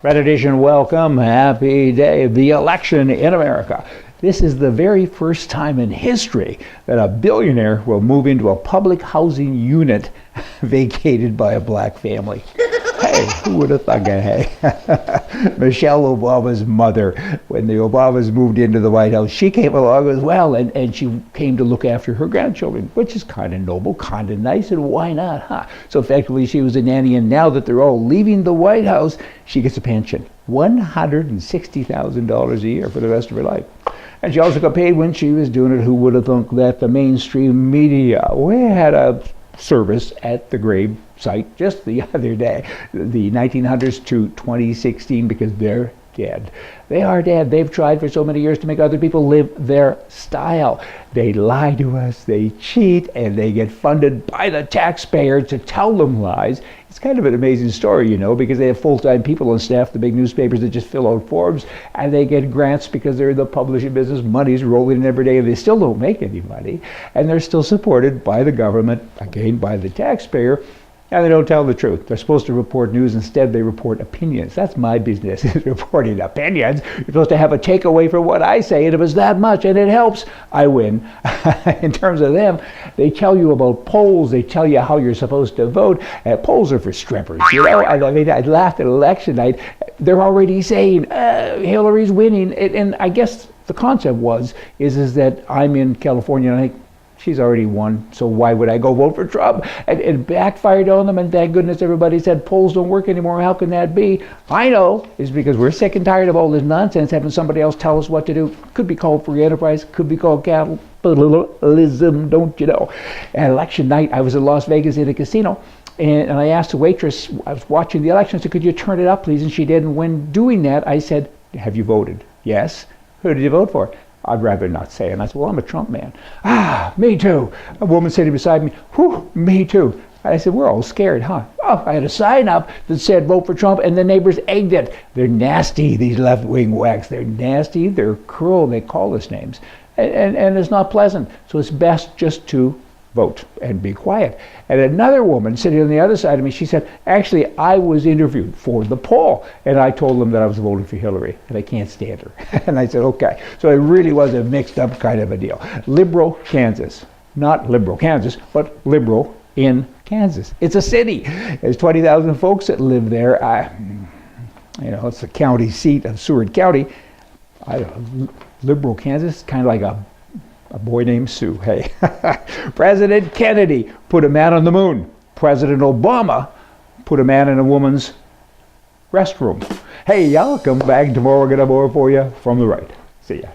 Red Edition, welcome. Happy day of the election in America. This is the very first time in history that a billionaire will move into a public housing unit vacated by a black family. Hey, who would have thought that? Hey, Michelle Obama's mother, when the Obamas moved into the White House, she came along as well, and she came to look after her grandchildren, which is kind of noble, kind of nice, and why not, huh? So effectively, she was a nanny, and now that they're all leaving the White House, she gets a pension, $160,000 a year for the rest of her life. And she also got paid when she was doing it. Who would have thought that the mainstream media? We had a service at the grave site just the other day, the 1900s to 2016, because they're dead. They are dead. They've tried for so many years to make other people live their style. They lie to us, they cheat, and they get funded by the taxpayer to tell them lies. It's kind of an amazing story, you know, because they have full-time people on staff, the big newspapers that just fill out forms, and they get grants because they're in the publishing business. Money's rolling in every day, and they still don't make any money, and they're still supported by the government, again by the taxpayer. And they don't tell the truth. They're supposed to report news. Instead, they report opinions. That's my business, is reporting opinions. You're supposed to have a takeaway from what I say, and if it's that much and it helps, I win. In terms of them, they tell you about polls. They tell you how you're supposed to vote. Polls are for strippers. You know, I mean, I laughed at election night. They're already saying Hillary's winning, and I guess the concept is that I'm in California, and I think she's already won, so why would I go vote for Trump? And it backfired on them, and thank goodness everybody said polls don't work anymore. How can that be? I know, it's because we're sick and tired of all this nonsense, having somebody else tell us what to do. Could be called free enterprise, could be called capitalism, don't you know? And election night, I was in Las Vegas in a casino, and I asked the waitress, I was watching the election, I said, could you turn it up, please? And she did, and when doing that, I said, have you voted? Yes. Who did you vote for? I'd rather not say. And I said, well, I'm a Trump man. Ah, me too. A woman sitting beside me, whew, me too. I said, we're all scared, huh? Oh, I had a sign up that said vote for Trump, and the neighbors egged it. They're nasty, these left-wing whacks. They're nasty, they're cruel, they call us names. And it's not pleasant. So it's best just to vote and be quiet. And another woman sitting on the other side of me, she said, actually, I was interviewed for the poll, and I told them that I was voting for Hillary, and I can't stand her. And I said, okay. So it really was a mixed up kind of a deal. Liberal Kansas. Not liberal Kansas, but liberal in Kansas. It's a city. There's 20,000 folks that live there. You know, it's the county seat of Seward County. I don't know, liberal Kansas, kind of like a boy named Sue. Hey, President Kennedy put a man on the moon. President Obama put a man in a woman's restroom. Hey, y'all, come back tomorrow. We're going to have more for you from the right. See ya.